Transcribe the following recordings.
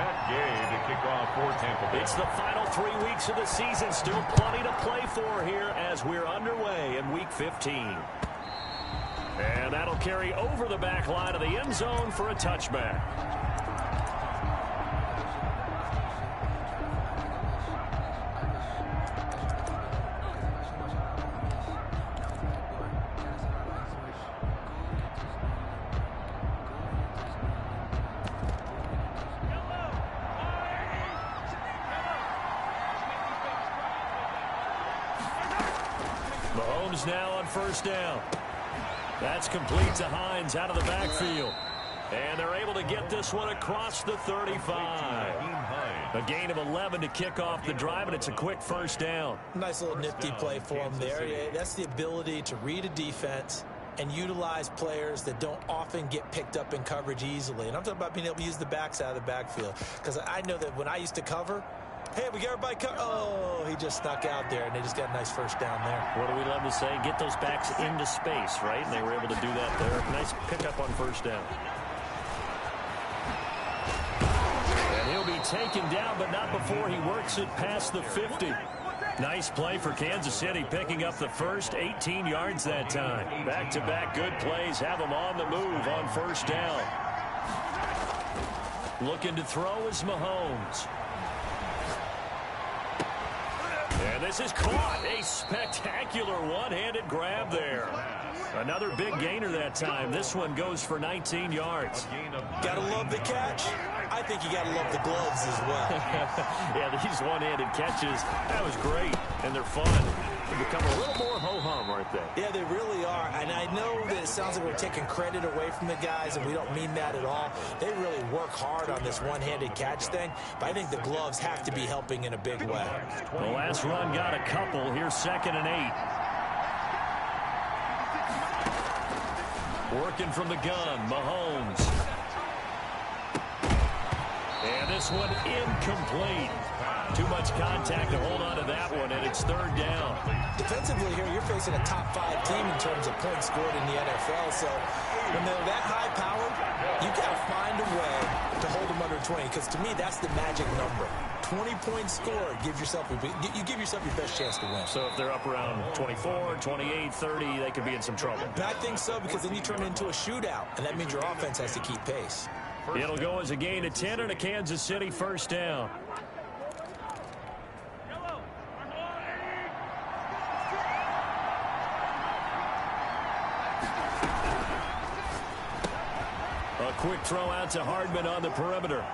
to kick off for Tampa Bay. It's the final 3 weeks of the season. Still plenty to play for here as we're underway in Week 15. And that'll carry over the back line of the end zone for a touchback. Mahomes now on first down. That's complete to Hines out of the backfield. And they're able to get this one across the 35. A gain of 11 to kick off the drive, and it's a quick first down. Nice little nifty play for him there. That's the ability to read a defense and utilize players that don't often get picked up in coverage easily. And I'm talking about being able to use the backs out of the backfield. Because I know that when I used to cover, hey, we got everybody covered. Oh, he just snuck out there, and they just got a nice first down there. What do we love to say? Get those backs into space, right? And they were able to do that there. Nice pickup on first down. And he'll be taken down, but not before he works it past the 50. Nice play for Kansas City, picking up the first 18 yards that time. Back-to-back good plays have them on the move on first down. Looking to throw is Mahomes. And this is caught. A spectacular one-handed grab there. Another big gainer that time. This one goes for 19 yards. Gotta love the catch. I think you gotta love the gloves as well. Yeah, these one-handed catches, that was great. And they're fun. They become a little more ho-hum, aren't they? Yeah, they really are. And I know that it sounds like we're taking credit away from the guys, and we don't mean that at all. They really work hard on this one-handed catch thing, but I think the gloves have to be helping in a big way. The last run got a couple. Here's 2nd and 8. Working from the gun, Mahomes. And this one incomplete. Too much contact to hold on to that one, and it's 3rd down. Defensively here, you're facing a top-5 team in terms of points scored in the NFL, so when they're that high-powered, you got to find a way to hold them under 20, because to me, that's the magic number. 20 points scored, you give yourself your best chance to win. So if they're up around 24, 28, 30, they could be in some trouble. But I think so, because then you turn it into a shootout, and that means your offense has to keep pace. It'll go as a gain of 10 and a Kansas City first down. A quick throw out to Hardman on the perimeter.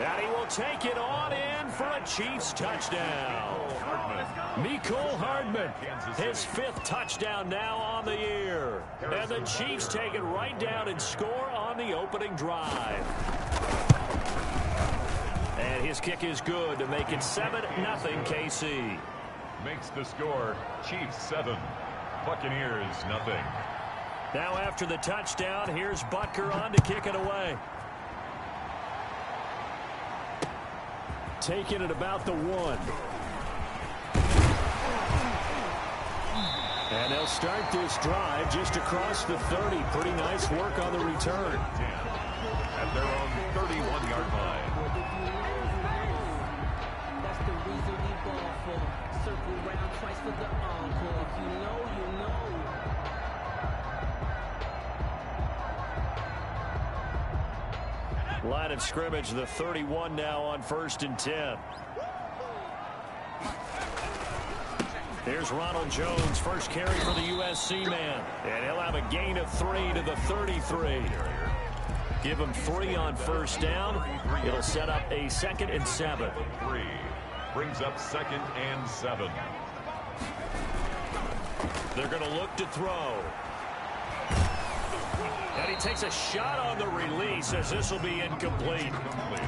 And he will take it on in for a Chiefs touchdown. Mecole Hardman, his 5th touchdown now on the year. And the Chiefs take it right down and score on the opening drive. And his kick is good to make it 7-0 KC. Makes the score Chiefs 7, Buccaneers 0. Now after the touchdown, here's Butker on to kick it away. Taking it about the 1. And they'll start this drive just across the 30. Pretty nice work on the return. At their own 31-yard line. That's the reason we ball for. Circle round twice for the encore. If you know, you know. Line of scrimmage, the 31 now on 1st and 10. Here's Ronald Jones, first carry for the USC man. And he'll have a gain of 3 to the 33. Give him 3 on first down. It'll set up a 2nd and 7. 3 brings up 2nd and 7. They're going to look to throw. And he takes a shot on the release as this will be incomplete.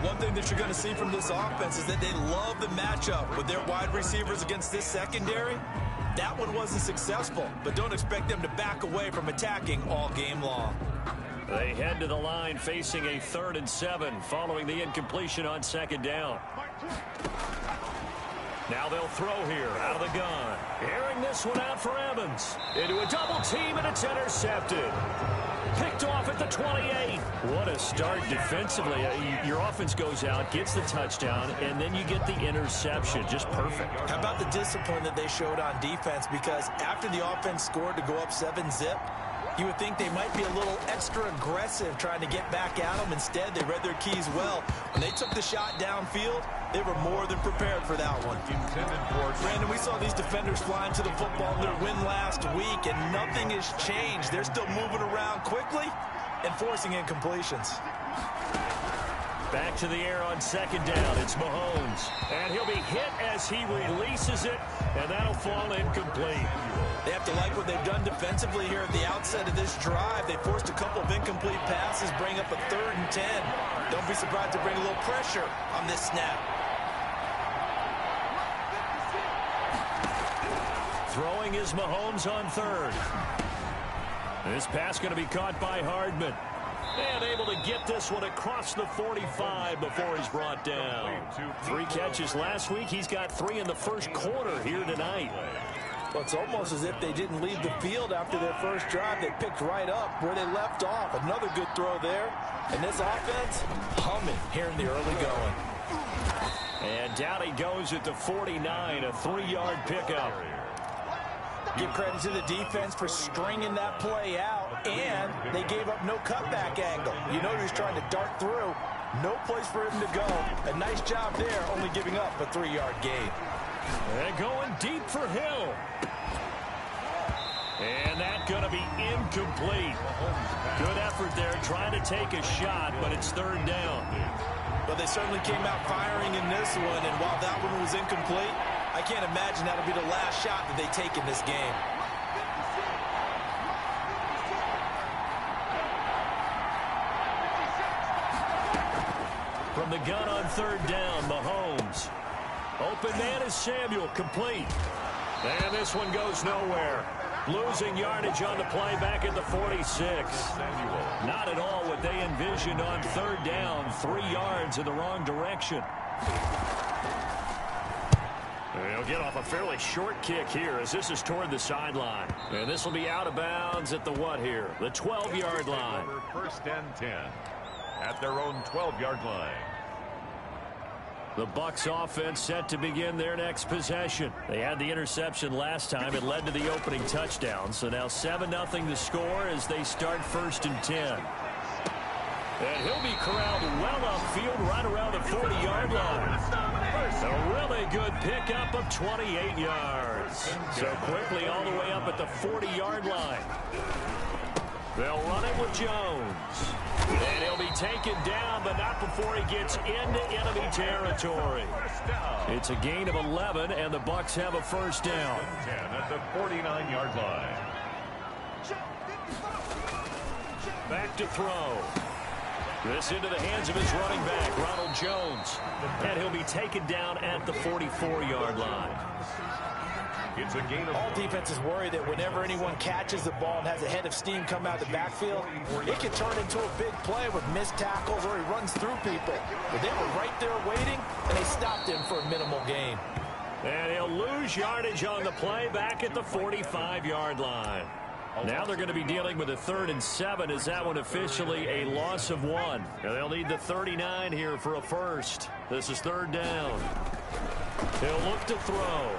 One thing that you're going to see from this offense is that they love the matchup with their wide receivers against this secondary. That one wasn't successful, but don't expect them to back away from attacking all game long. They head to the line facing a 3rd and 7 following the incompletion on 2nd down. Now they'll throw here out of the gun. Airing this one out for Evans. Into a double team, and it's intercepted. Picked off at the 28. What a start defensively. Your offense goes out, gets the touchdown, and then you get the interception. Just perfect. How about the discipline that they showed on defense? Because after the offense scored to go up 7-zip, you would think they might be a little extra aggressive trying to get back at them. Instead, they read their keys well. When they took the shot downfield, they were more than prepared for that one. Brandon, we saw these defenders flying to the football in their win last week, and nothing has changed. They're still moving around quickly and forcing incompletions. Back to the air on second down. It's Mahomes. And he'll be hit as he releases it, and that'll fall incomplete. They have to like what they've done defensively here at the outset of this drive. They forced a couple of incomplete passes, bring up a 3rd and 10. Don't be surprised to bring a little pressure on this snap. Throwing is Mahomes on 3rd. This pass going to be caught by Hardman. And able to get this one across the 45 before he's brought down. 3 catches last week. He's got 3 in the first quarter here tonight. Well, it's almost as if they didn't leave the field after their first drive. They picked right up where they left off. Another good throw there. And this offense, humming here in the early going. And down he goes at the 49, a 3-yard pickup. Give credit to the defense for stringing that play out, and they gave up no cutback angle. You know he was trying to dart through. No place for him to go. A nice job there, only giving up a 3-yard gain. And going deep for Hill. And that's going to be incomplete. Good effort there, trying to take a shot, but it's 3rd down. Well, they certainly came out firing in this one, and while that one was incomplete, I can't imagine that'll be the last shot that they take in this game. From the gun on 3rd down, Mahomes. Open man is Samuel, complete. And this one goes nowhere. Losing yardage on the play back at the 46. Not at all what they envisioned on 3rd down. 3 yards in the wrong direction. He'll get off a fairly short kick here as this is toward the sideline. And this will be out of bounds at the what here? The 12-yard line. 1st and 10 at their own 12-yard line. The Bucs offense set to begin their next possession. They had the interception last time. It led to the opening touchdown. So now 7-0 to score as they start 1st and 10. And he'll be corralled well upfield right around the 40-yard line. A really good pickup of 28 yards. So quickly all the way up at the 40-yard line. They'll run it with Jones. And he'll be taken down, but not before he gets into enemy territory. It's a gain of 11, and the Bucs have a 1st down. 10 at the 49-yard line. Back to throw. This into the hands of his running back, Ronald Jones. And he'll be taken down at the 44-yard line. It's a gain of all defenses worry that whenever anyone catches the ball and has a head of steam come out of the backfield, it can turn into a big play with missed tackles or he runs through people. But they were right there waiting, and they stopped him for a minimal gain. And he'll lose yardage on the play back at the 45-yard line. Now they're going to be dealing with a 3rd and 7 as that one officially a loss of 1. And they'll need the 39 here for a 1st. This is 3rd down. He'll look to throw.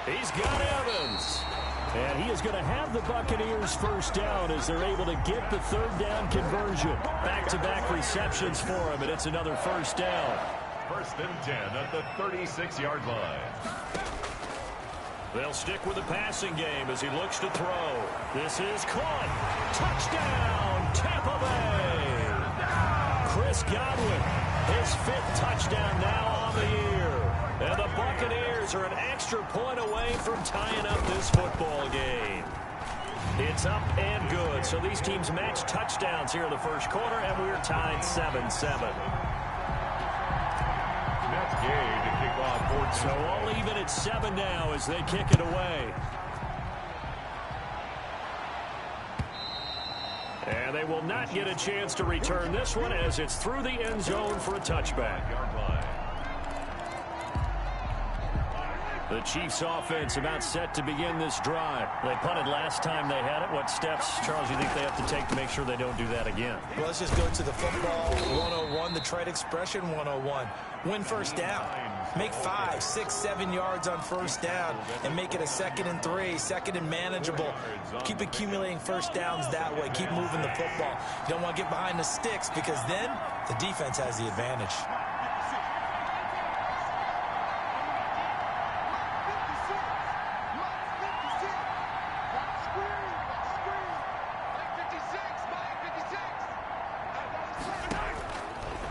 He's got Evans. And he is going to have the Buccaneers 1st down as they're able to get the 3rd down conversion. Back-to-back receptions for him, and it's another 1st down. 1st and 10 at the 36-yard line. They'll stick with the passing game as he looks to throw. This is caught. Touchdown, Tampa Bay. Chris Godwin, his 5th touchdown now on the year. And the Buccaneers are an extra point away from tying up this football game. It's up and good. So these teams match touchdowns here in the 1st quarter, and we're tied 7-7. So all even at 7 now as they kick it away. And they will not get a chance to return this one as it's through the end zone for a touchback. The Chiefs offense about set to begin this drive. They punted last time they had it. What steps, Charles, do you think they have to take to make sure they don't do that again? Well, let's just go to the football 101, the trade expression 101. Win first down. Make 5, 6, 7 yards on first down and make it a 2nd and 3, 2nd and manageable. Keep accumulating first downs that way. Keep moving the football. You don't want to get behind the sticks because then the defense has the advantage.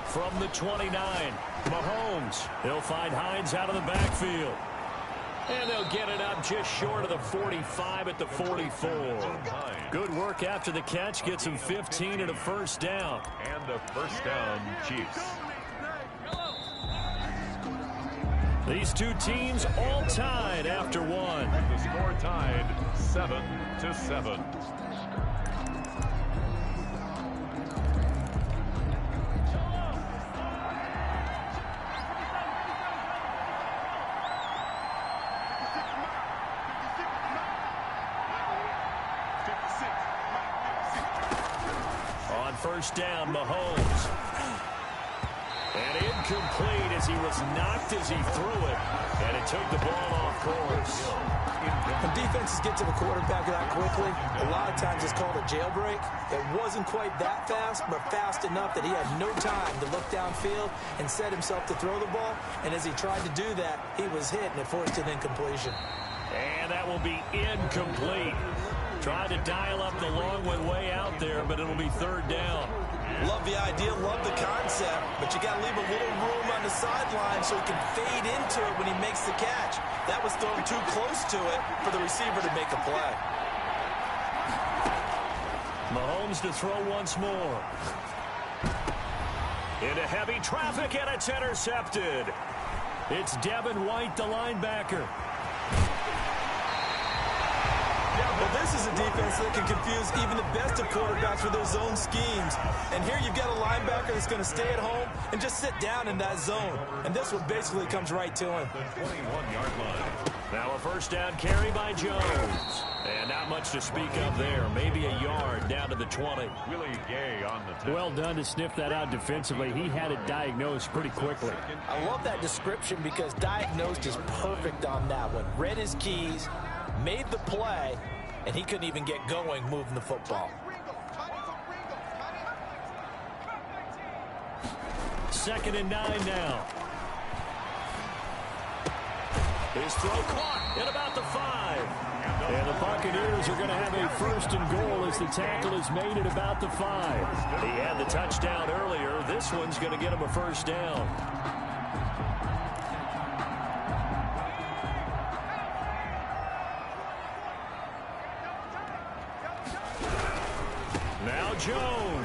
From the 29, Mahomes. He'll find Hines out of the backfield. And they'll get it up just short of the 45 at the 44. Good work after the catch. Gets him 15 and a first down. And a first down, Chiefs. These two teams all tied after one. The score tied 7-7. First down, Mahomes. And incomplete as he was knocked as he threw it. And it took the ball off course. When defenses get to the quarterback that quickly, a lot of times it's called a jailbreak. It wasn't quite that fast, but fast enough that he had no time to look downfield and set himself to throw the ball. And as he tried to do that, he was hit, and it forced an incompletion. And that will be incomplete. Tried to dial up the long one way out there, but it'll be third down. Love the idea, love the concept, but you got to leave a little room on the sideline so he can fade into it when he makes the catch. That was thrown too close to it for the receiver to make a play. Mahomes to throw once more. Into heavy traffic, and it's intercepted. It's Devin White, the linebacker. Well, this is a defense that can confuse even the best of quarterbacks with their zone schemes. And here you've got a linebacker that's going to stay at home and just sit down in that zone. And this one basically comes right to him. The 21-yard line. Now a first down carry by Jones. And not much to speak of there. Maybe a yard down to the 20. Willie Gay on the 10. Well done to sniff that out defensively. He had it diagnosed pretty quickly. I love that description because diagnosed is perfect on that one. Read his keys, made the play, and he couldn't even get going moving the football. 2nd and 9 now. His throw caught at about the 5. And the Buccaneers are going to have a first and goal as the tackle is made at about the 5. He had the touchdown earlier. This one's going to get him a first down. Now Jones.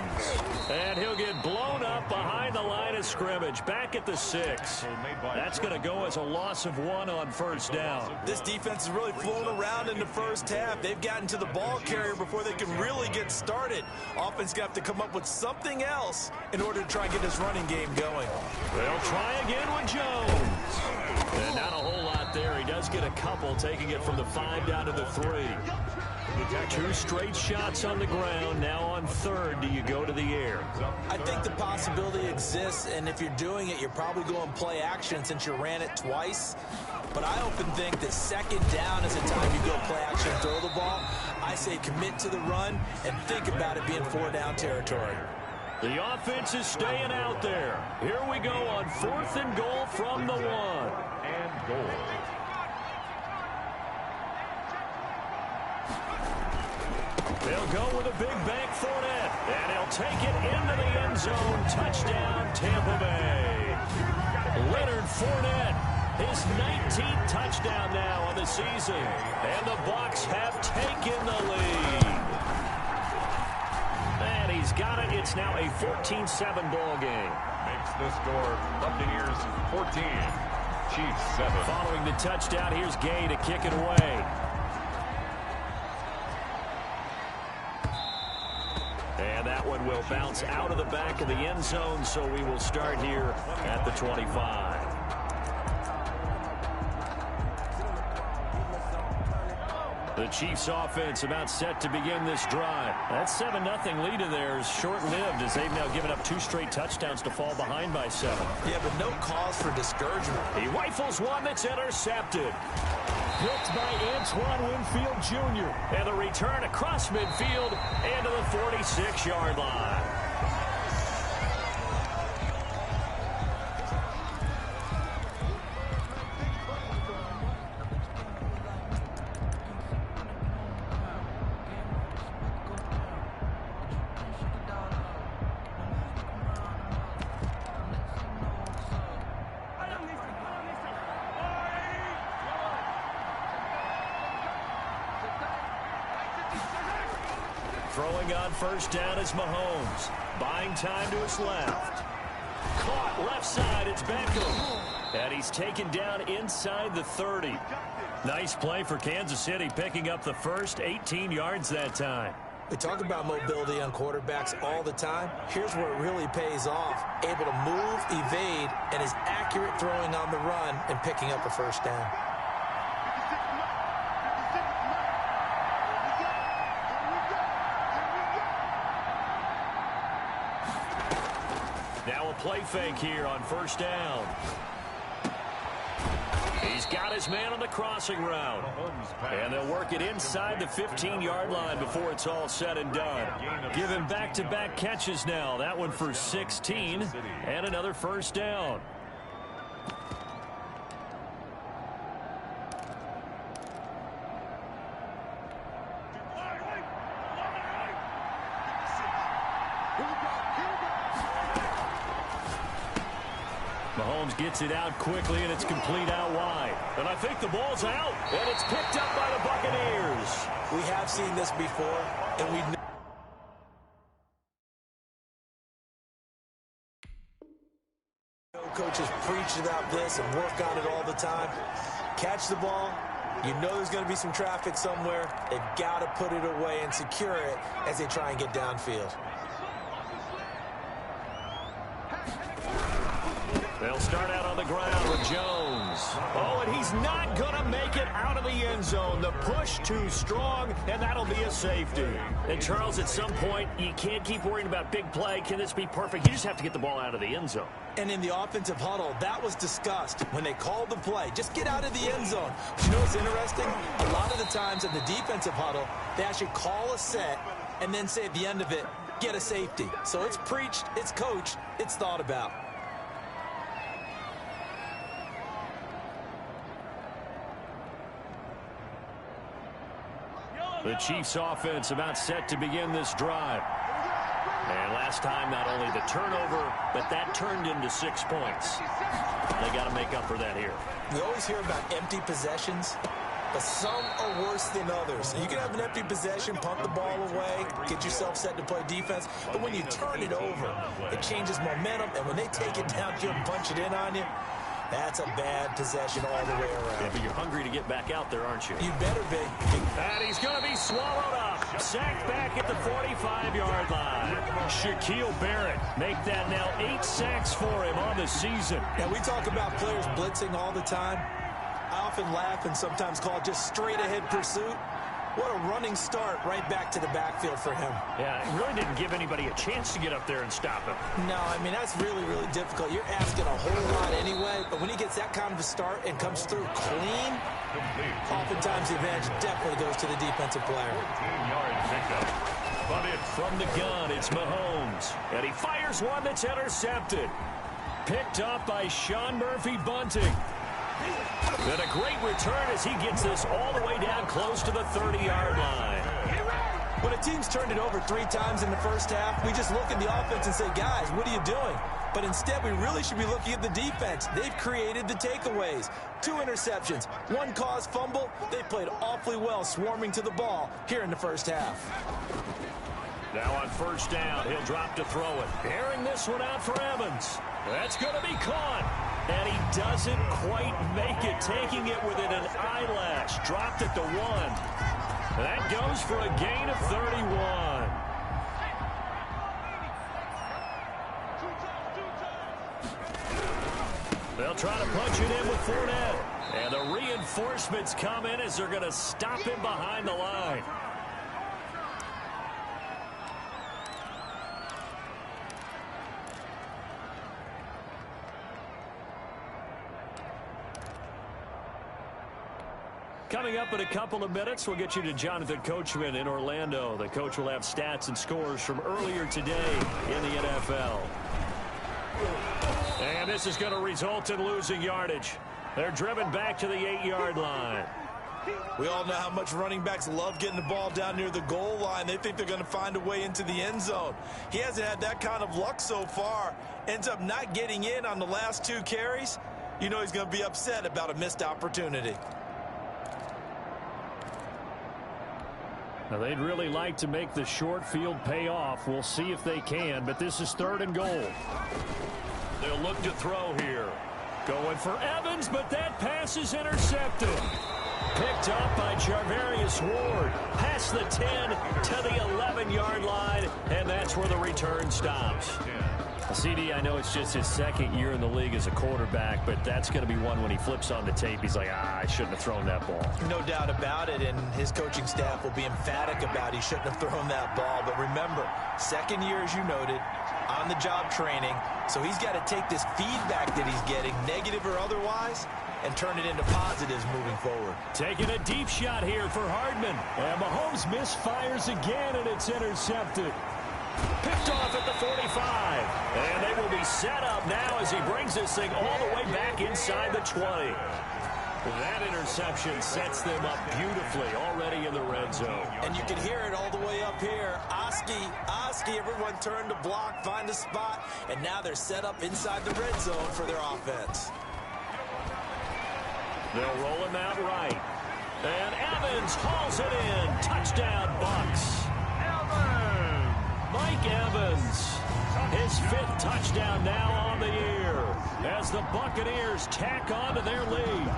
And he'll get blown up behind the line of scrimmage. Back at the 6. That's going to go as a loss of 1 on first down. This defense is really flown around in the first half. They've gotten to the ball carrier before they can really get started. Offense got to come up with something else in order to try and get this running game going. They'll try again with Jones. And not a whole lot there. He does get a couple, taking it from the 5 down to the 3. 2 straight shots on the ground. Now on 3rd, do you go to the air? I think the possibility exists, and if you're doing it, you're probably going play action since you ran it twice. But I often think that 2nd down is the time you go play action and throw the ball. I say commit to the run and think about it being 4-down territory. The offense is staying out there. Here we go on 4th and goal from the 1. And goal. They'll go with a big bank Fournette, and he'll take it into the end zone. Touchdown, Tampa Bay. Leonard Fournette, his 19th touchdown now on the season, and the Bucs have taken the lead. And he's got it. It's now a 14-7 ball game. Makes the score Buccaneers 14, Chiefs 7. Following the touchdown, here's Gay to kick it away. And that one will bounce out of the back of the end zone, so we will start here at the 25. The Chiefs offense about set to begin this drive. That 7-0 lead of theirs short-lived as they've now given up 2 straight touchdowns to fall behind by 7. Yeah, but no cause for discouragement. He rifles one that's intercepted. Picked by Antoine Winfield Jr. And the return across midfield and to the 46-yard line. Throwing on first down is Mahomes. Buying time to his left. Caught left side, it's Beckham. And he's taken down inside the 30. Nice play for Kansas City, picking up the first 18 yards that time. We talk about mobility on quarterbacks all the time. Here's where it really pays off. Able to move, evade, and is accurate throwing on the run and picking up a first down. Now a play fake here on first down. He's got his man on the crossing route. And they'll work it inside the 15-yard line before it's all said and done. Give him back-to-back catches now. That one for 16 and another first down. Mahomes gets it out quickly, and it's complete out wide. And I think the ball's out, and it's picked up by the Buccaneers. We have seen this before, and we know. Coaches preach about this and work on it all the time. Catch the ball. You know there's going to be some traffic somewhere. They've got to put it away and secure it as they try and get downfield. They'll start out on the ground with Jones. Oh, and he's not going to make it out of the end zone. The push too strong, and that'll be a safety. And, Charles, at some point, you can't keep worrying about big play. Can this be perfect? You just have to get the ball out of the end zone. And in the offensive huddle, that was discussed when they called the play. Just get out of the end zone. But you know what's interesting? A lot of the times in the defensive huddle, they actually call a set and then say at the end of it, get a safety. So it's preached, it's coached, it's thought about. The Chiefs offense about set to begin this drive. And last time, not only the turnover, but that turned into 6 points. They got to make up for that here. We always hear about empty possessions, but some are worse than others. You can have an empty possession, punt the ball away, get yourself set to play defense, but when you turn it over, it changes momentum, and when they take it down to you and punch it in on you, that's a bad possession all the way around. Yeah, but you're hungry to get back out there, aren't you? You better be. And he's going to be swallowed up. Sacked back at the 45-yard line. Shaquille Barrett make that now 8 sacks for him on the season. And we talk about players blitzing all the time. I often laugh and sometimes call it just straight-ahead pursuit. What a running start right back to the backfield for him. Yeah, it really didn't give anybody a chance to get up there and stop him. No, I mean, that's really, really difficult. You're asking a whole lot anyway, but when he gets that kind of a start and comes through clean, oftentimes the advantage definitely goes to the defensive player. 14-yard pickup. But from the gun, it's Mahomes. And he fires one that's intercepted. Picked up by Sean Murphy-Bunting. And a great return as he gets this all the way down close to the 30-yard line. When a team's turned it over 3 times in the first half, we just look at the offense and say, guys, what are you doing? But instead, we really should be looking at the defense. They've created the takeaways. 2 interceptions, 1 caused fumble. They played awfully well swarming to the ball here in the first half. Now on first down, he'll drop to throw it. Airing this one out for Evans. That's going to be caught. And he doesn't quite make it, taking it within an eyelash. Dropped at the 1. That goes for a gain of 31. They'll try to punch it in with Fournette. And the reinforcements come in as they're going to stop him behind the line. Coming up in a couple of minutes, we'll get you to Jonathan Coachman in Orlando. The coach will have stats and scores from earlier today in the NFL. And this is going to result in losing yardage. They're driven back to the 8-yard line. We all know how much running backs love getting the ball down near the goal line. They think they're going to find a way into the end zone. He hasn't had that kind of luck so far. Ends up not getting in on the last 2 carries. You know he's going to be upset about a missed opportunity. Now, they'd really like to make the short field pay off. We'll see if they can, but this is 3rd and goal. They'll look to throw here. Going for Evans, but that pass is intercepted. Picked up by Jarvarius Ward. Past the 10 to the 11-yard line, and that's where the return stops. CD, I know it's just his 2nd year in the league as a quarterback, but that's going to be one when he flips on the tape, he's like, I shouldn't have thrown that ball. No doubt about it, and his coaching staff will be emphatic about he shouldn't have thrown that ball. But remember, 2nd year, as you noted, on-the-job training, so he's got to take this feedback that he's getting, negative or otherwise, and turn it into positives moving forward. Taking a deep shot here for Hardman. And Mahomes misfires again, and it's intercepted. Picked off at the 45. And they will be set up now as he brings this thing all the way back inside the 20. That interception sets them up beautifully already in the red zone. And you can hear it all the way up here. Oski, everyone turned to block, find a spot, and now they're set up inside the red zone for their offense. They'll roll him out right. And Evans hauls it in. Touchdown, Bucks. Mike Evans, his 5th touchdown now on the year as the Buccaneers tack on to their lead.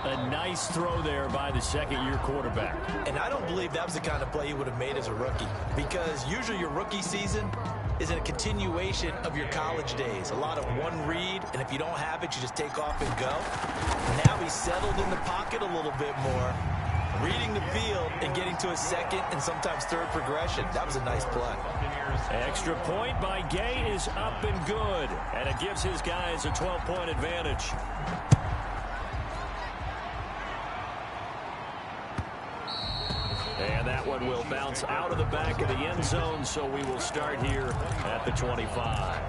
A nice throw there by the 2nd-year quarterback. And I don't believe that was the kind of play he would have made as a rookie, because usually your rookie season is a continuation of your college days. A lot of one read, and if you don't have it, you just take off and go. Now he's settled in the pocket a little bit more, reading the field and getting to a 2nd and sometimes 3rd progression. That was a nice play. Extra point by Gay is up and good, and it gives his guys a 12-point advantage. And that one will bounce out of the back of the end zone, so we will start here at the 25.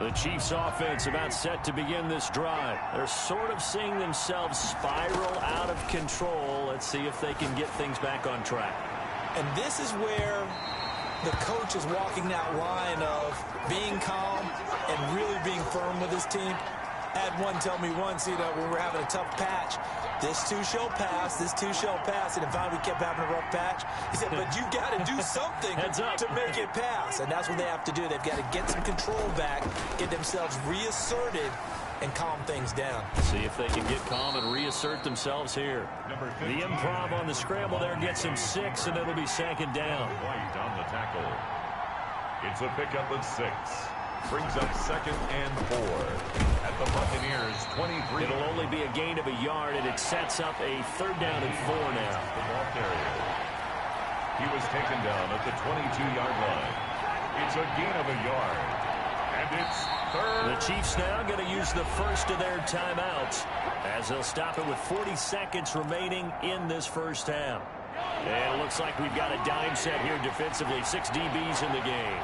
The Chiefs offense about set to begin this drive. They're sort of seeing themselves spiral out of control. Let's see if they can get things back on track. And this is where the coach is walking that line of being calm and really being firm with his team. I had one tell me once, when we were having a tough patch, this too shall pass, this too shall pass, and finally we kept having a rough patch. He said, but you got to do something to make it pass, and that's what they have to do. They've got to get some control back, get themselves reasserted, and calm things down. See if they can get calm and reassert themselves here. The improv on the scramble there gets him 6, and it'll be 2nd down. White on the tackle. It's a pickup of 6. Brings up 2nd and 4 at the Buccaneers 23. It'll only be a gain of a yard, and it sets up a 3rd down and 4 now. The ball carrier. He was taken down at the 22-yard line. It's a gain of a yard. And it's 3rd. The Chiefs now going to use the first of their timeouts as they'll stop it with 40 seconds remaining in this first half. And it looks like we've got a dime set here defensively. 6 DBs in the game.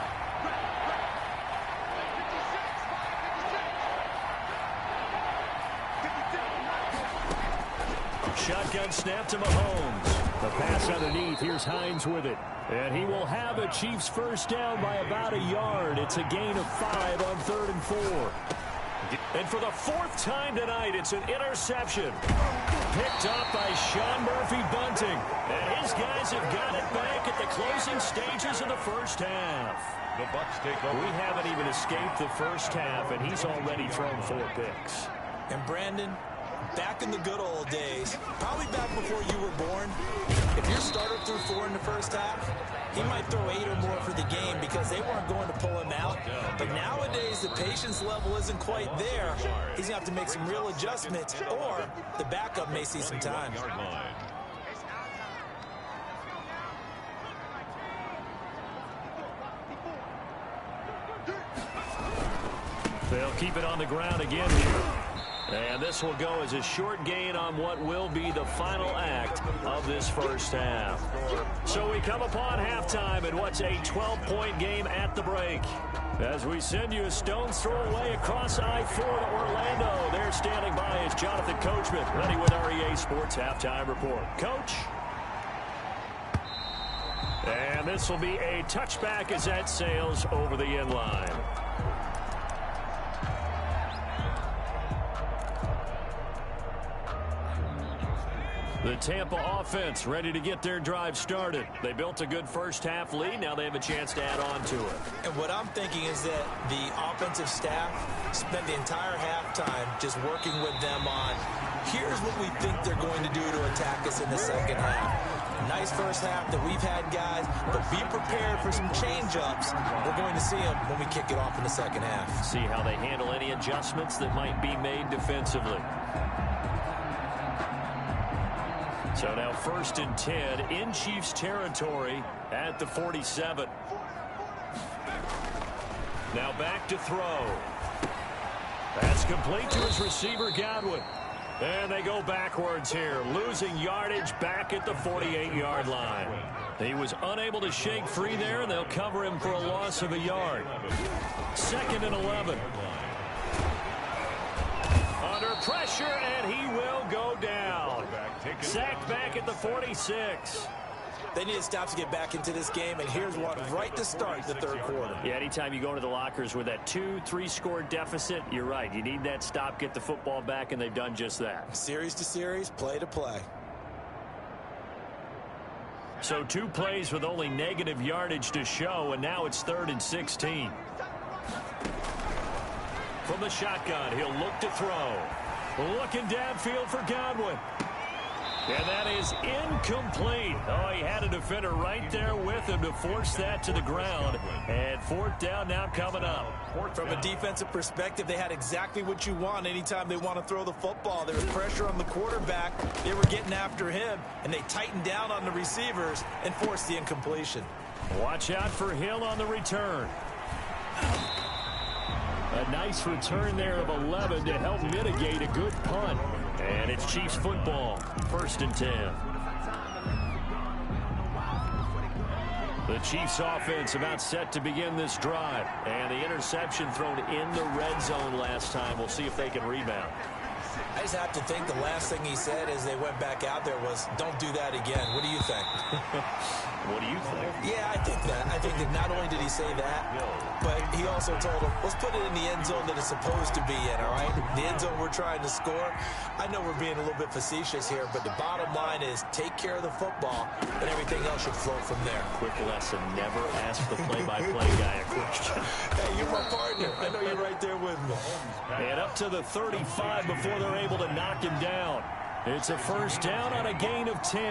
Shotgun snap to Mahomes. The pass underneath. Here's Hines with it. And he will have a Chiefs first down by about a yard. It's a gain of 5 on 3rd and 4. And for the 4th time tonight, it's an interception. Picked up by Sean Murphy-Bunting. And his guys have got it back at the closing stages of the first half. The Bucs take over. We haven't even escaped the first half, and he's already thrown 4 picks. And Brandon, back in the good old days, probably back before you were born, if If your starter threw 4 in the first half, he might throw 8 or more for the game because they weren't going to pull him out. But nowadays, the patience level isn't quite there. He's going to have to make some real adjustments, or the backup may see some time. They'll keep it on the ground again here. And this will go as a short gain on what will be the final act of this first half. So we come upon halftime in what's a 12-point game at the break. As we send you a stone's throw away across I-4 to Orlando. There standing by is Jonathan Coachman, ready with our EA Sports Halftime Report. Coach? And this will be a touchback as that sails over the end line. The Tampa offense ready to get their drive started. They built a good first-half lead. Now they have a chance to add on to it. And what I'm thinking is that the offensive staff spent the entire halftime just working with them on, here's what we think they're going to do to attack us in the second half. Nice first half that we've had, guys, but be prepared for some change-ups. We're going to see them when we kick it off in the second half. See how they handle any adjustments that might be made defensively. So now 1st and 10 in Chiefs territory at the 47. Now back to throw. That's complete to his receiver, Godwin. And they go backwards here, losing yardage back at the 48-yard line. He was unable to shake free there, and they'll cover him for a loss of a yard. 2nd and 11. Under pressure, and he will go down. Sacked back at the 46. They need to stop to get back into this game, and here's one right to start the third quarter. Yeah, anytime you go into the lockers with that 2-3 score deficit, you're right. You need that stop, get the football back, and they've done just that. Series to series, play to play. So 2 plays with only negative yardage to show, and now it's 3rd and 16. From the shotgun, he'll look to throw. Looking downfield for Godwin. And that is incomplete. Oh, he had a defender right there with him to force that to the ground. And 4th down now coming up. From a defensive perspective, they had exactly what you want anytime they want to throw the football. There was pressure on the quarterback. They were getting after him, and they tightened down on the receivers and forced the incompletion. Watch out for Hill on the return. A nice return there of 11 to help mitigate a good punt. And it's Chiefs football, 1st and 10. The Chiefs offense about set to begin this drive. And the interception thrown in the red zone last time. We'll see if they can rebound. I just have to think the last thing he said as they went back out there was, don't do that again. What do you think? What do you think? Yeah, I think that. I think that not only did he say that, but he also told them, let's put it in the end zone that it's supposed to be in, all right? The end zone we're trying to score. I know we're being a little bit facetious here, but the bottom line is take care of the football, and everything else should flow from there. Quick lesson, never ask the play-by-play guy a question. Hey, you're my partner. I know you're right there with me. And up to the 35 before they're able to knock him down. It's a 1st down on a gain of 10.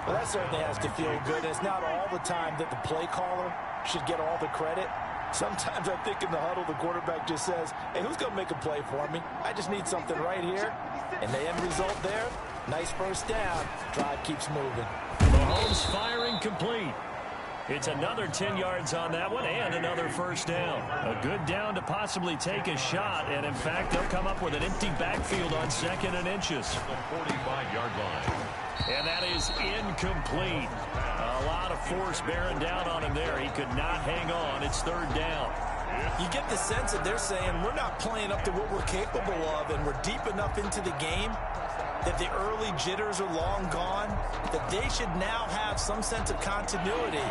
Well, that certainly has to feel good. It's not all the time that the play caller should get all the credit. Sometimes I think in the huddle, the quarterback just says, hey, who's going to make a play for me? I just need something right here. And the end result there, nice 1st down. Drive keeps moving. Mahomes firing complete. It's another 10 yards on that one and another 1st down. A good down to possibly take a shot, and in fact, they'll come up with an empty backfield on 2nd and inches. The 45-yard line. And that is incomplete. A lot of force bearing down on him there. He could not hang on. It's 3rd down. You get the sense that they're saying we're not playing up to what we're capable of, and we're deep enough into the game that the early jitters are long gone, that they should now have some sense of continuity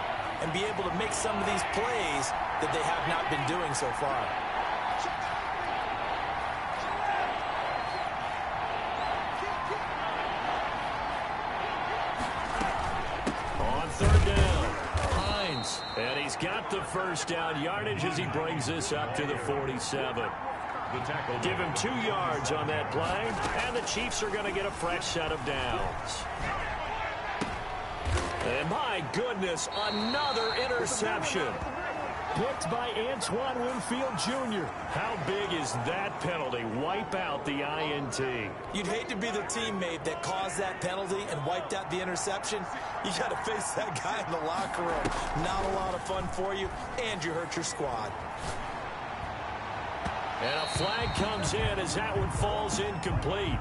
and be able to make some of these plays that they have not been doing so far. On 3rd down, Hines, and he's got the 1st down yardage as he brings this up to the 47. Give him 2 yards on that play, and the Chiefs are going to get a fresh set of downs. And my goodness, another interception. Picked by Antoine Winfield Jr. How big is that penalty? Wipe out the INT. You'd hate to be the teammate that caused that penalty and wiped out the interception. You got to face that guy in the locker room. Not a lot of fun for you, and you hurt your squad. And a flag comes in as that one falls incomplete.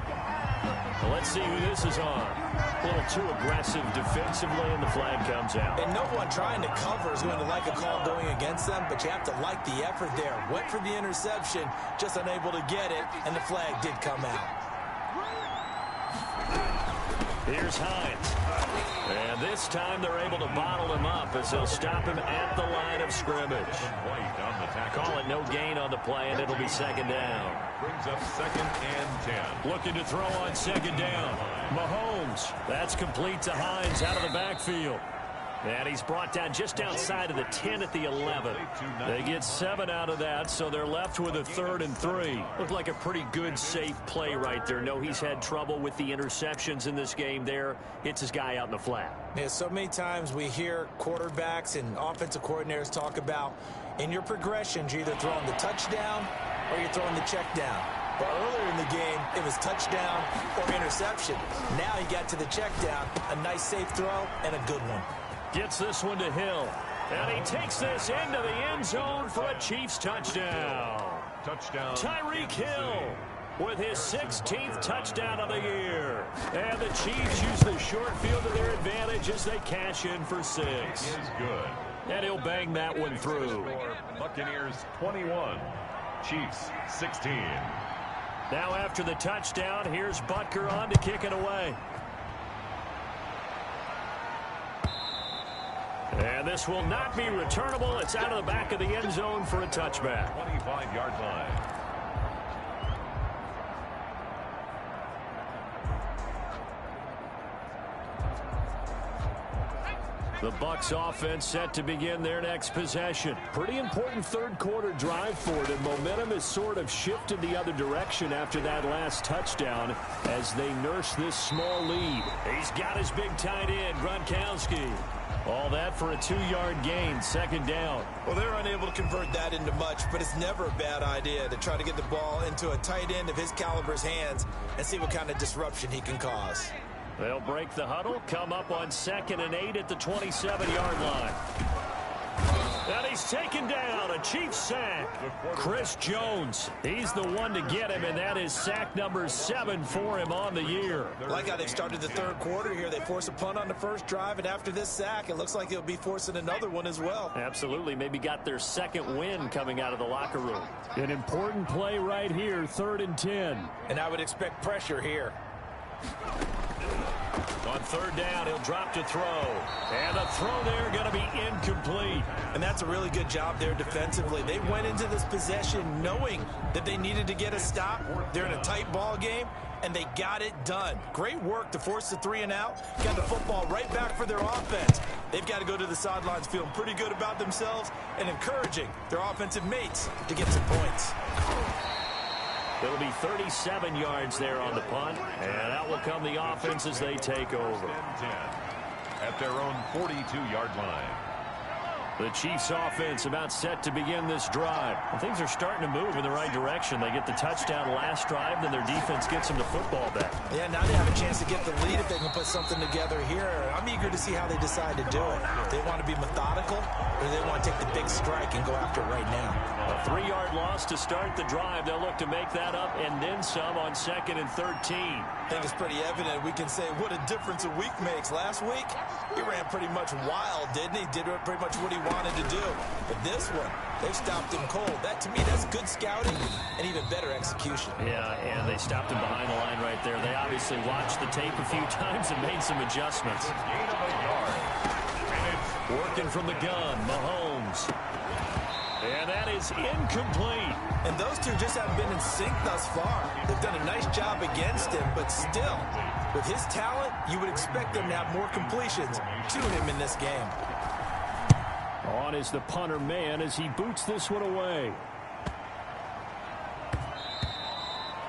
Well, let's see who this is on. A little too aggressive defensively, and the flag comes out. And no one trying to cover is going to like a call going against them, but you have to like the effort there. Went for the interception, just unable to get it, and the flag did come out. Here's Hines. And this time they're able to bottle him up as they'll stop him at the line of scrimmage. Call it no gain on the play, and it'll be second down. Brings up 2nd and 10. Looking to throw on second down. Mahomes. That's complete to Hines out of the backfield. And he's brought down just outside of the 10 at the 11. They get 7 out of that, so they're left with a 3rd and 3. Looked like a pretty good, safe play right there. No, he's had trouble with the interceptions in this game there. Hits his guy out in the flat. Yeah, so many times we hear quarterbacks and offensive coordinators talk about in your progressions, you're either throwing the touchdown or you're throwing the check down. But earlier in the game, it was touchdown or interception. Now he got to the check down, a nice safe throw, and a good one. Gets this one to Hill. And he takes this into the end zone for a Chiefs touchdown. Touchdown. Tyreek Hill with his 16th touchdown of the year. And the Chiefs use the short field to their advantage as they cash in for 6. Is good. And he'll bang that one through. Buccaneers 21. Chiefs 16. Now after the touchdown, here's Butker on to kick it away. And this will not be returnable. It's out of the back of the end zone for a touchback. 25-yard line. The Bucs offense set to begin their next possession. Pretty important third quarter drive for it, and momentum has sort of shifted the other direction after that last touchdown as they nurse this small lead. He's got his big tight end, Gronkowski. All that for a 2-yard gain, second down. Well, they're unable to convert that into much, but it's never a bad idea to try to get the ball into a tight end of his caliber's hands and see what kind of disruption he can cause. They'll break the huddle, come up on 2nd and 8 at the 27-yard line. And he's taken down, a Chiefs sack. Chris Jones, he's the one to get him, and that is sack number 7 for him on the year. Like how they've started the third quarter here. They force a punt on the first drive, and after this sack, it looks like they'll be forcing another one as well. Absolutely. Maybe got their second win coming out of the locker room. An important play right here, 3rd and 10. And I would expect pressure here. On 3rd down, he'll drop to throw. And the throw there going to be incomplete. And that's a really good job there defensively. They went into this possession knowing that they needed to get a stop. They're in a tight ball game, and they got it done. Great work to force the 3 and out. Got the football right back for their offense. They've got to go to the sidelines feeling pretty good about themselves and encouraging their offensive mates to get some points. It'll be 37 yards there on the punt, and out will come the offense as they take over. At their own 42-yard line. The Chiefs offense about set to begin this drive. Well, things are starting to move in the right direction. They get the touchdown last drive, then their defense gets them the football back. Yeah, now they have a chance to get the lead if they can put something together here. I'm eager to see how they decide to do it. They want to be methodical, or they want to take the big strike and go after it right now. A 3-yard loss to start the drive. They'll look to make that up and then some on 2nd and 13. I think it's pretty evident. We can say what a difference a week makes. Last week, he ran pretty much wild, didn't he? Did pretty much what he wanted to do. But this one, they've stopped him cold. That, to me, that's good scouting and even better execution. Yeah, and they stopped him behind the line right there. They obviously watched the tape a few times and made some adjustments. Gain of a yard. And it's working from the gun, Mahomes. And that is incomplete. And those two just haven't been in sync thus far. They've done a nice job against him, but still, with his talent, you would expect them to have more completions to him in this game. On is the punter man as he boots this one away.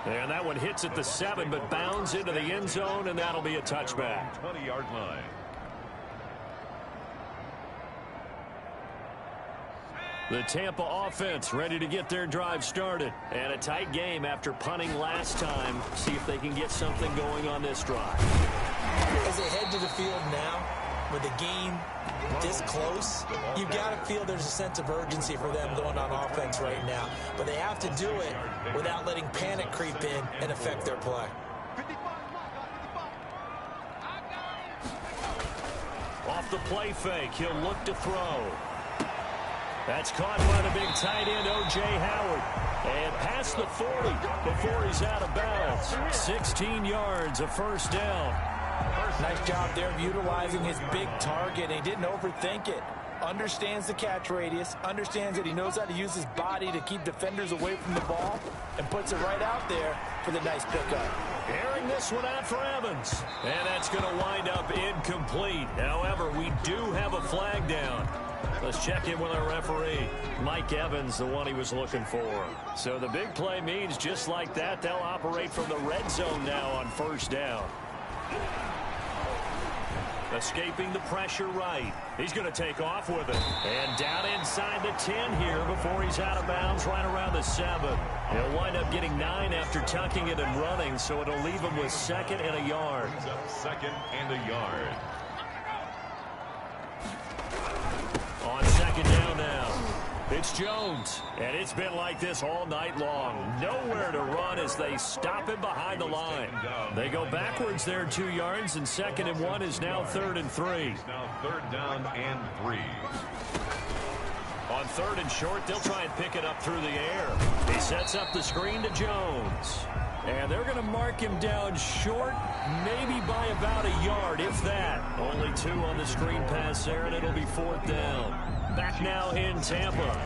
And that one hits at the 7, but bounds into the end zone, and that'll be a touchback. 20-yard line. The Tampa offense ready to get their drive started. And a tight game after punting last time. See if they can get something going on this drive. As they head to the field now, with the game this close, you've got to feel there's a sense of urgency for them going on offense right now. But they have to do it without letting panic creep in and affect their play. Off the play fake, he'll look to throw. That's caught by the big tight end, O.J. Howard. And past the 40 before he's out of bounds. 16 yards, a first down. Nice job there of utilizing his big target. He didn't overthink it. Understands the catch radius. Understands that he knows how to use his body to keep defenders away from the ball. And puts it right out there for the nice pickup. Airing this one out for Evans. And that's going to wind up incomplete. However, we do have a flag down. Let's check in with our referee. Mike Evans, the one he was looking for. So the big play means just like that, they'll operate from the red zone now on first down. Escaping the pressure right. He's going to take off with it. And down inside the 10 here before he's out of bounds right around the 7. He'll wind up getting 9 after tucking it and running, so it'll leave him with 2nd and a yard. Second and a yard. On 2nd down now. It's Jones, and it's been like this all night long. Nowhere to run as they stop him behind the line. They go backwards there 2 yards, and 2nd and 1 is now 3rd and 3. Now 3rd down and 3. On 3rd and short, they'll try and pick it up through the air. He sets up the screen to Jones. And they're going to mark him down short, maybe by about a yard, if that. Only 2 on the screen pass there, and it'll be 4th down. Back now in Tampa.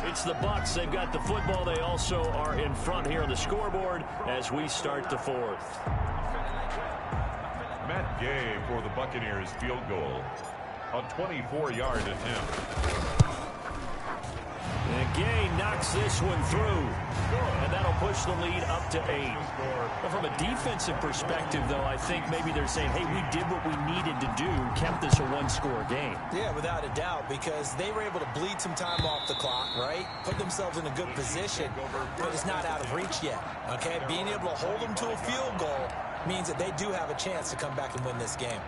It's the Bucs. They've got the football. They also are in front here on the scoreboard as we start the 4th. Matt Gay for the Buccaneers field goal. A 24-yard attempt. And Gay knocks this one through. And that'll push the lead up to 8. But from a defensive perspective, though, I think maybe they're saying, hey, we did what we needed to do, kept this a one-score game. Yeah, without a doubt, because they were able to bleed some time off the clock, right? Put themselves in a good position, but it's not out of reach yet, okay? Being able to hold them to a field goal means that they do have a chance to come back and win this game.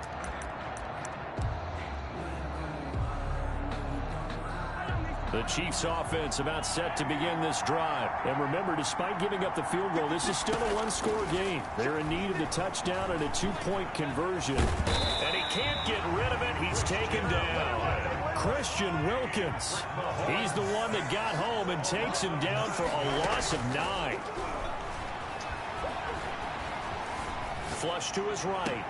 The Chiefs offense about set to begin this drive. And remember, despite giving up the field goal, this is still a one-score game. They're in need of the touchdown and a 2-point conversion. And he can't get rid of it. He's taken down. Christian Wilkins. He's the one that got home and takes him down for a loss of 9. Flush to his right.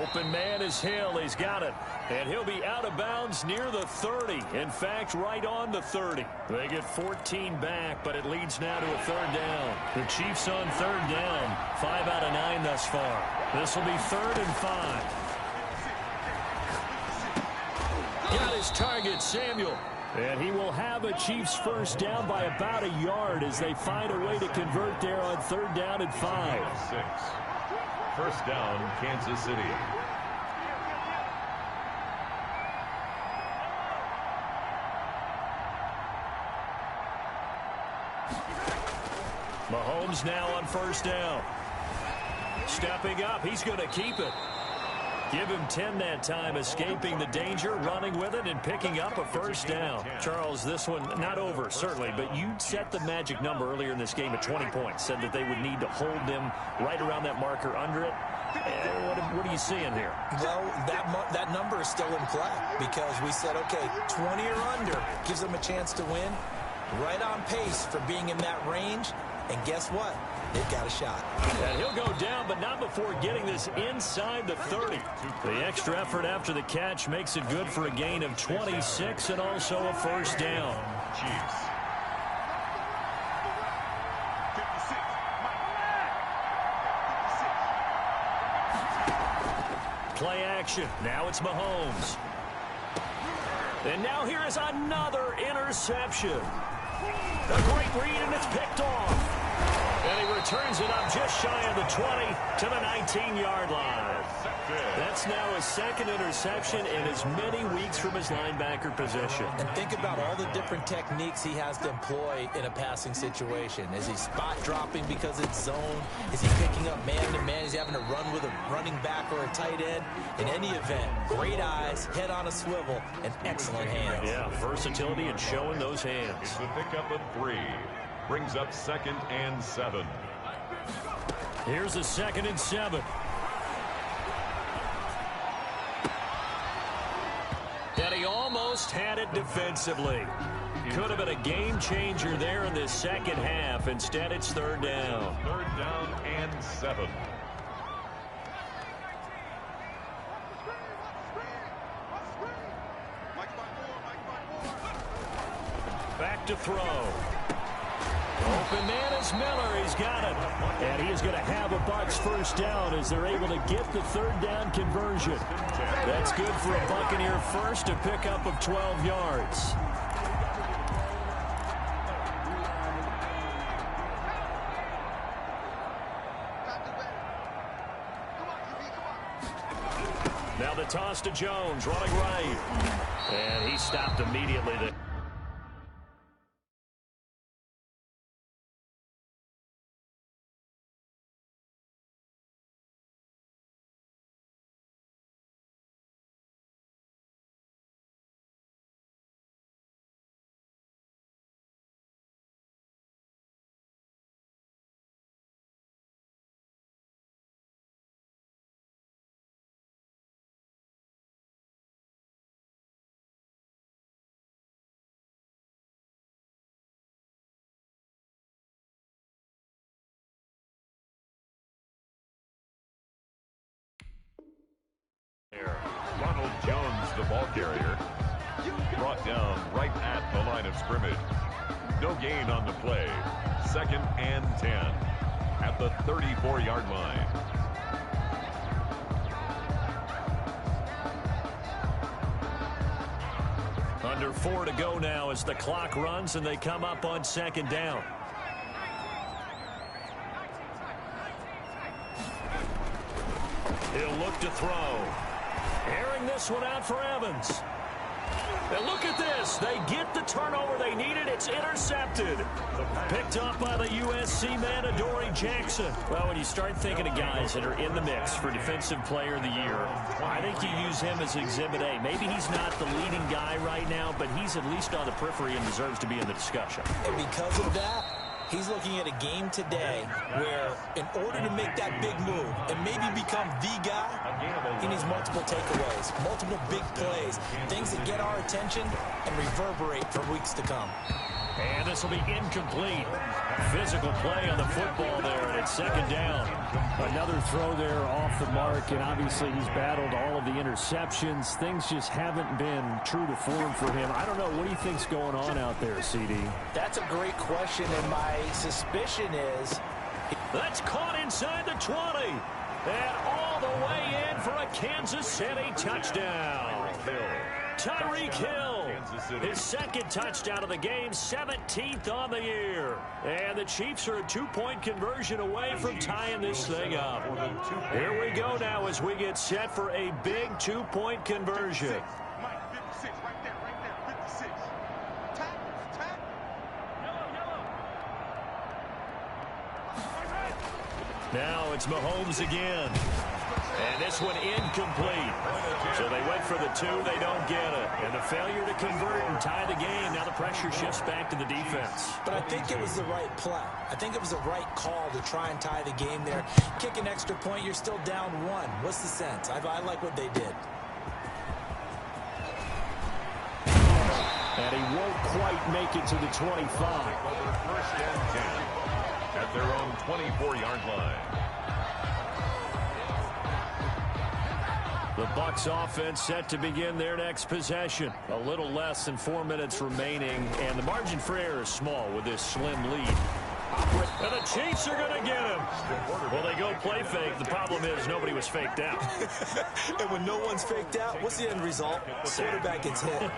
Open man is Hill. He's got it. And he'll be out of bounds near the 30. In fact, right on the 30. They get 14 back, but it leads now to a 3rd down. The Chiefs on 3rd down. 5 out of 9 thus far. This will be 3rd and 5. Got his target, Samuel. And he will have a Chiefs first down by about a yard as they find a way to convert there on 3rd down and 5. 6. First down, Kansas City. Mahomes now on first down. Stepping up, he's going to keep it. Give him 10 that time, escaping the danger, running with it, and picking up a first down. Charles, this one not over, certainly, but you set the magic number earlier in this game at 20 points. Said that they would need to hold them right around that marker under it. What are you seeing here? Well, that number is still in play because we said, okay, 20 or under gives them a chance to win. Right on pace for being in that range. And guess what? They've got a shot. And he'll go down, but not before getting this inside the 30. The extra effort after the catch makes it good for a gain of 26 and also a first down. Chiefs. Play action. Now it's Mahomes. And now here is another interception. A great read, and it's picked off. And he returns it up just shy of the 20 to the 19-yard line. That's now his second interception in as many weeks from his linebacker position. And think about all the different techniques he has to employ in a passing situation. Is he spot dropping because it's zone? Is he picking up man-to-man? Is he having to run with a running back or a tight end? In any event, great eyes, head on a swivel, and excellent hands. Yeah, versatility and showing those hands. It's a pickup of 3. Brings up 2nd and 7. Here's a 2nd and 7. And he almost had it defensively. Could have been a game changer there in this second half. Instead, it's 3rd down. 3rd down and 7. Back to throw. Open man is Miller. He's got it. And he is going to have a Bucs first down as they're able to get the 3rd down conversion. That's good for a Buccaneer first, a pickup of 12 yards. Now the toss to Jones, running right. And he stopped immediately there. Ronald Jones, the ball carrier, brought down right at the line of scrimmage. No gain on the play. 2nd and 10 at the 34-yard line. Under 4 to go now as the clock runs and they come up on 2nd down. He'll look to throw. Airing this one out for Evans. And look at this. They get the turnover they needed. It's intercepted. Picked up by the USC man, Adoree Jackson. Well, when you start thinking of guys that are in the mix for Defensive Player of the Year, I think you use him as Exhibit A. Maybe he's not the leading guy right now, but he's at least on the periphery and deserves to be in the discussion. And because of that, he's looking at a game today where in order to make that big move and maybe become the guy, he needs multiple takeaways, multiple big plays, things that get our attention and reverberate for weeks to come. And this will be incomplete. Physical play on the football there, and it's 2nd down. Another throw there off the mark, and obviously he's battled all of the interceptions. Things just haven't been true to form for him. I don't know. What do you think's going on out there, CD? That's a great question, and my suspicion is... That's caught inside the 20. And all the way in for a Kansas City touchdown. Tyreek Hill, his 2nd touchdown of the game, 17th on the year. And the Chiefs are a 2-point conversion away from tying this thing up. Here we go now as we get set for a big 2-point conversion. Now it's Mahomes again. And this one incomplete. So they went for the 2, they don't get it. And the failure to convert and tie the game. Now the pressure shifts back to the defense. But I think it was the right play. I think it was the right call to try and tie the game there. Kick an extra point, you're still down 1. What's the sense? I like what they did. And he won't quite make it to the 25. 1st and 10 at their own 24-yard line. The Bucs offense set to begin their next possession. A little less than 4 minutes remaining, and the margin for error is small with this slim lead. And the Chiefs are going to get him. Well, they go play fake. The problem is nobody was faked out. And when no one's faked out, what's the end result? The quarterback gets hit.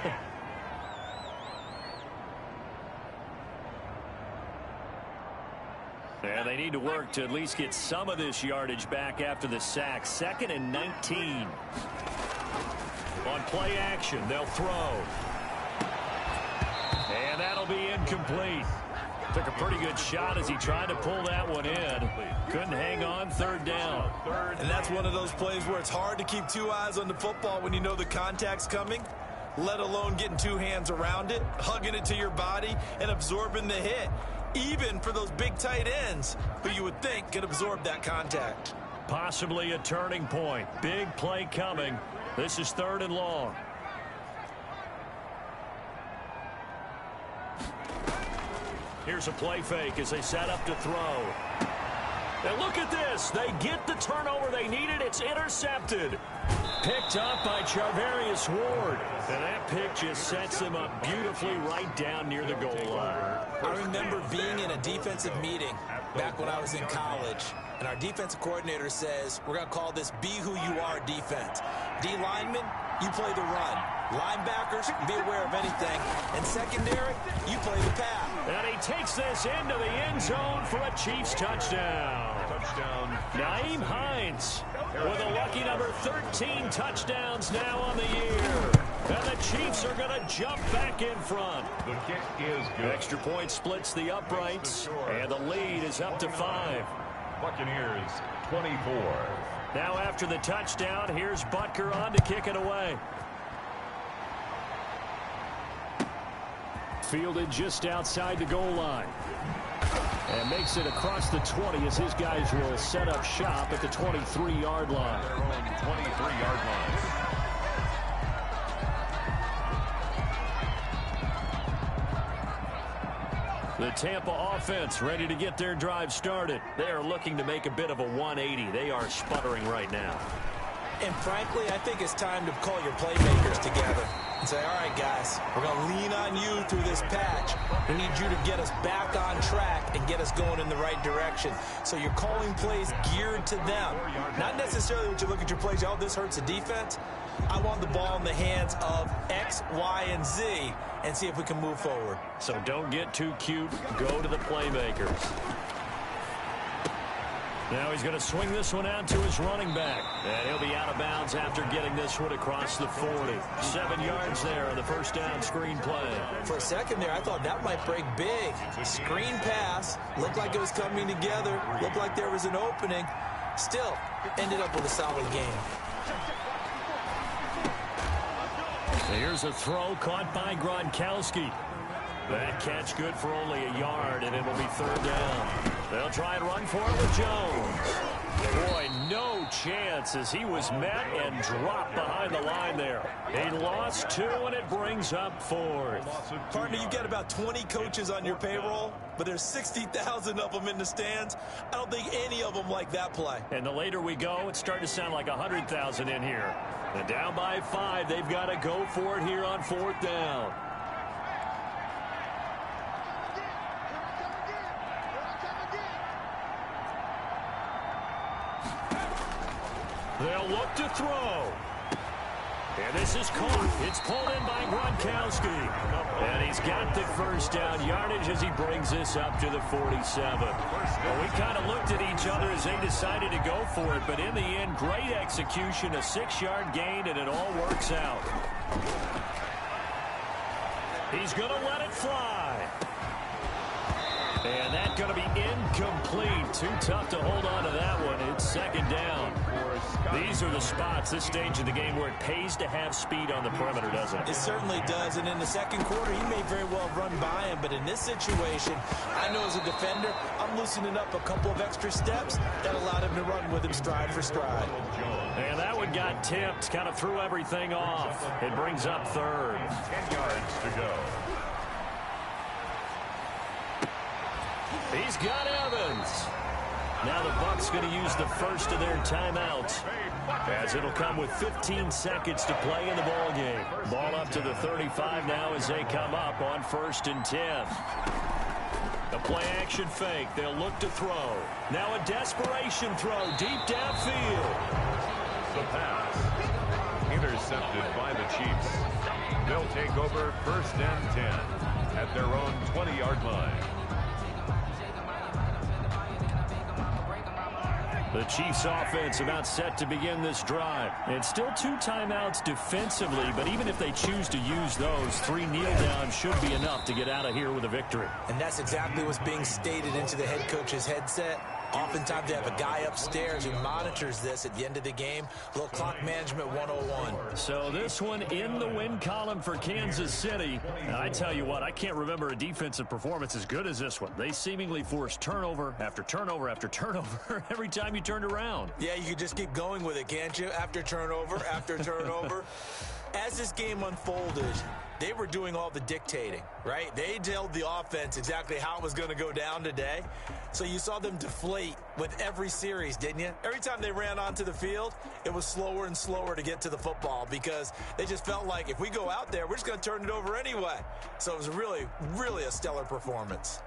And they need to work to at least get some of this yardage back after the sack. 2nd and 19. On play action, they'll throw. And that'll be incomplete. Took a pretty good shot as he tried to pull that one in. Couldn't hang on, 3rd down. And that's one of those plays where it's hard to keep 2 eyes on the football when you know the contact's coming, let alone getting 2 hands around it, hugging it to your body, and absorbing the hit. Even for those big tight ends who you would think could absorb that contact. Possibly a turning point. Big play coming. This is 3rd and long. Here's a play fake as they set up to throw. And look at this. They get the turnover they needed. It's intercepted. Picked up by Charvarius Ward. And that pick just sets them up beautifully right down near the goal line. I remember being in a defensive meeting back when I was in college, and our defensive coordinator says, we're going to call this Be Who You Are defense. D linemen, you play the run. Linebackers, be aware of anything. And secondary, you play the pass. And he takes this into the end zone for a Chiefs touchdown. Nyheim Hines with a lucky number 13 touchdowns now on the year. And the Chiefs are going to jump back in front. The kick is good. Extra point splits the uprights, and the lead is up to 5. Buccaneers 24. Now after the touchdown, here's Butker on to kick it away. Fielded just outside the goal line. And makes it across the 20 as his guys will set up shop at the 23-yard line. Their own 23-yard line. The Tampa offense ready to get their drive started. They are looking to make a bit of a 180. They are sputtering right now. And frankly, I think it's time to call your playmakers together and say, all right, guys, we're going to lean on you through this patch. We need you to get us back on track and get us going in the right direction. So you're calling plays geared to them. Not necessarily when you look at your plays, oh, this hurts the defense. I want the ball in the hands of X, Y, and Z and see if we can move forward. So don't get too cute. Go to the playmakers. Now he's going to swing this one out to his running back. And he'll be out of bounds after getting this one across the 40. 7 yards there on the first down screen play. For a second there, I thought that might break big. Screen pass. Looked like it was coming together. Looked like there was an opening. Still, ended up with a solid game. Here's a throw caught by Gronkowski. That catch good for only a yard, and it'll be 3rd down. They'll try and run for it with Jones. Boy, no chance as he was met and dropped behind the line there. He lost 2, and it brings up 4th. Partner, you've got about 20 coaches on your payroll, but there's 60,000 of them in the stands. I don't think any of them like that play. And the later we go, it's starting to sound like 100,000 in here. And down by 5, they've got to go for it here on 4th down. They'll look to throw. And this is caught. It's pulled in by Gronkowski. And he's got the first down yardage as he brings this up to the 47. Well, we kind of looked at each other as they decided to go for it. But in the end, great execution, a 6-yard gain, and it all works out. He's going to let it fly. And that's going to be incomplete. Too tough to hold on to that one. It's 2nd down. These are the spots, this stage of the game, where it pays to have speed on the perimeter, doesn't it? It certainly does. And in the second quarter, he may very well run by him. But in this situation, I know as a defender, I'm loosening up a couple of extra steps that allowed him to run with him stride for stride. And that one got tipped, kind of threw everything off. It brings up 3rd. 10 yards to go. He's got Evans. Now the Bucs going to use the first of their timeouts, as it'll come with 15 seconds to play in the ball game. Ball up to the 35 now as they come up on 1st and 10. The play action fake. They'll look to throw. Now a desperation throw deep downfield. The pass intercepted by the Chiefs. They'll take over 1st and 10 at their own 20-yard line. The Chiefs offense about set to begin this drive. And still 2 timeouts defensively, but even if they choose to use those, 3 kneel downs should be enough to get out of here with a victory. And that's exactly what's being stated into the head coach's headset. Oftentimes they have a guy upstairs who monitors this at the end of the game. A little clock management 101. So this one in the win column for Kansas City. And I tell you what, I can't remember a defensive performance as good as this one. They seemingly forced turnover after turnover after turnover every time you turned around. Yeah, you could just keep going with it, can't you? After turnover, after turnover. As this game unfolded, they were doing all the dictating, right? They told the offense exactly how it was going to go down today. So you saw them deflate with every series, didn't you? Every time they ran onto the field, it was slower and slower to get to the football because they just felt like if we go out there, we're just going to turn it over anyway. So it was really, really a stellar performance.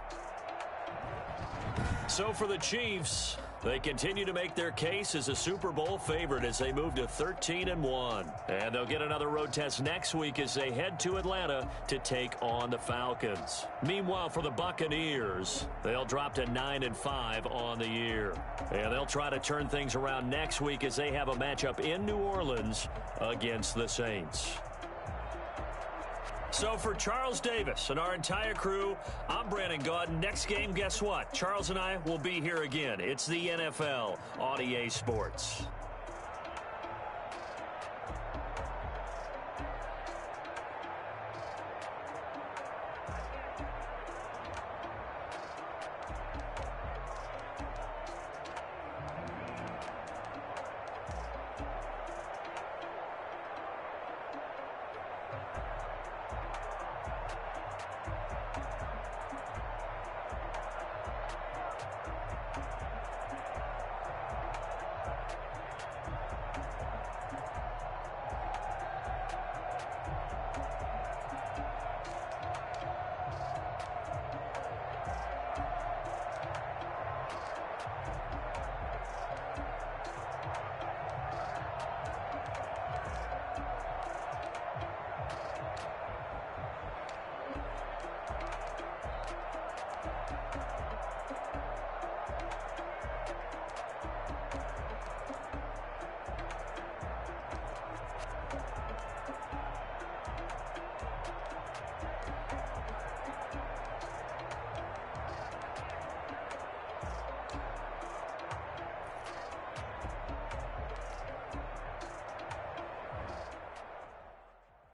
So for the Chiefs, they continue to make their case as a Super Bowl favorite as they move to 13-1. And they'll get another road test next week as they head to Atlanta to take on the Falcons. Meanwhile, for the Buccaneers, they'll drop to 9-5 on the year. And they'll try to turn things around next week as they have a matchup in New Orleans against the Saints. So for Charles Davis and our entire crew, I'm Brandon Gaudin. Next game, guess what? Charles and I will be here again. It's the NFL on EA Sports.